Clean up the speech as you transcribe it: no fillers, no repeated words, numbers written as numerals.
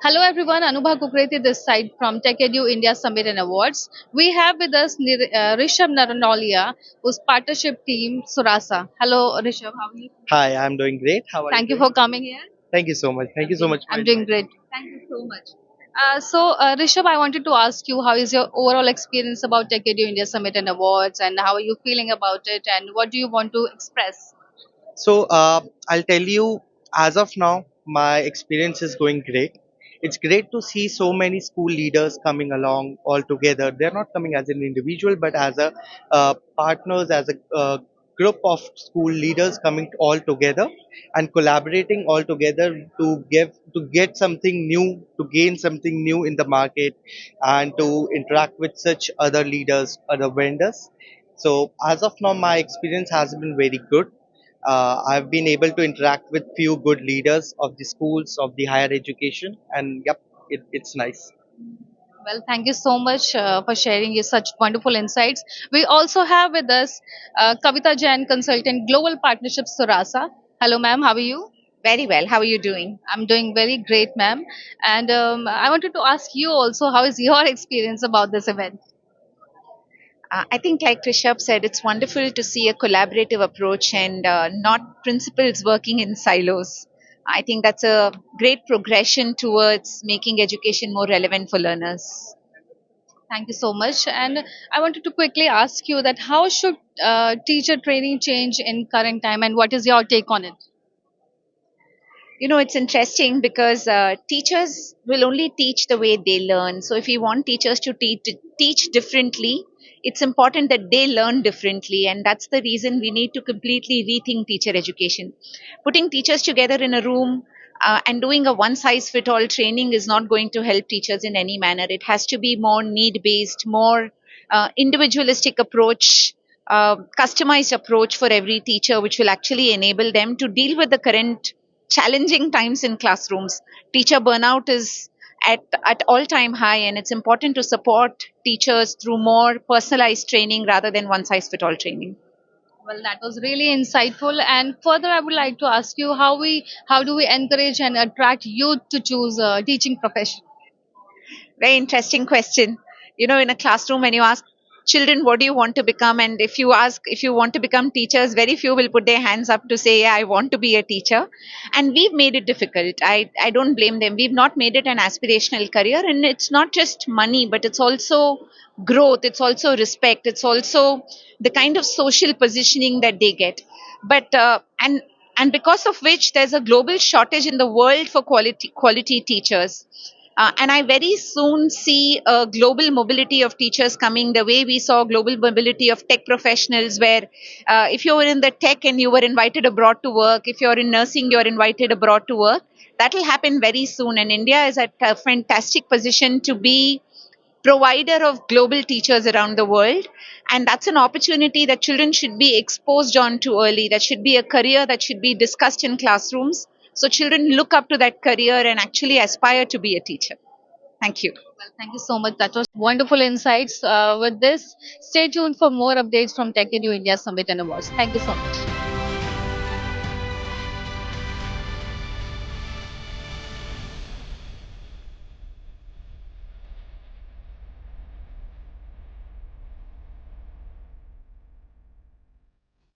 Hello everyone, Anubha Kukreti this side from TechEDU India Summit and Awards. We have with us Rishabh Narnolia, whose partnership team Suraasa. Hello Rishabh, how are you? Hi, I'm doing great. How are you Thank you doing? for coming here. Thank you so much. Thank you so much for I'm doing inviting great. me. Thank you so much. Rishabh, I wanted to ask you, how is your overall experience about TechEDU India Summit and Awards, and how are you feeling about it, and what do you want to express? I'll tell you, as of now, my experience is going great. It's great to see so many school leaders coming along all together. They're not coming as an individual, but as a partners, as a group of school leaders coming all together and collaborating all together to get something new, to gain something new in the market, and to interact with such other leaders, other vendors. So as of now, my experience has been very good. I've been able to interact with few good leaders of the schools of the higher education, and yep, it's nice. Well, thank you so much for sharing your such wonderful insights. We also have with us Kavitha Jain, consultant, Global Partnerships, Suraasa. Hello, ma'am. How are you? Very well. How are you doing? I'm doing very great, ma'am. And I wanted to ask you also, how is your experience about this event? I think, like Rishabh said, it's wonderful to see a collaborative approach and not principals working in silos. I think that's a great progression towards making education more relevant for learners. Thank you so much. And I wanted to quickly ask you that how should teacher training change in current time, and what is your take on it? It's interesting because teachers will only teach the way they learn. So, if you want teachers to teach differently, it's important that they learn differently. And that's the reason we need to completely rethink teacher education. Putting teachers together in a room and doing a one size fit all training is not going to help teachers in any manner. It has to be more need based, more individualistic approach. Customized approach for every teacher, which will actually enable them to deal with the current challenging times in classrooms. Teacher burnout is at all time high, and it's important to support teachers through more personalized training rather than one size fit all training. Well, that was really insightful. And further, I would like to ask you how do we encourage and attract youth to choose a teaching profession? Very interesting question. In a classroom, when you ask children, what do you want to become? And if you ask if you want to become teachers, very few will put their hands up to say, yeah, I want to be a teacher. And we've made it difficult. I don't blame them. We've not made it an aspirational career. And it's not just money, but it's also growth. It's also respect. It's also the kind of social positioning that they get. But, and because of which there's a global shortage in the world for quality teachers. And I very soon see a global mobility of teachers coming the way we saw global mobility of tech professionals, where if you were in the tech and you were invited abroad to work, if you're in nursing, you're invited abroad to work. That will happen very soon. And India is at a fantastic position to be provider of global teachers around the world. And that's an opportunity that children should be exposed on to early. That should be a career that should be discussed in classrooms. So children look up to that career and actually aspire to be a teacher. Thank you. Well, thank you so much. That was wonderful insights. With this, stay tuned for more updates from TechEdu India Summit and Awards. Thank you so much.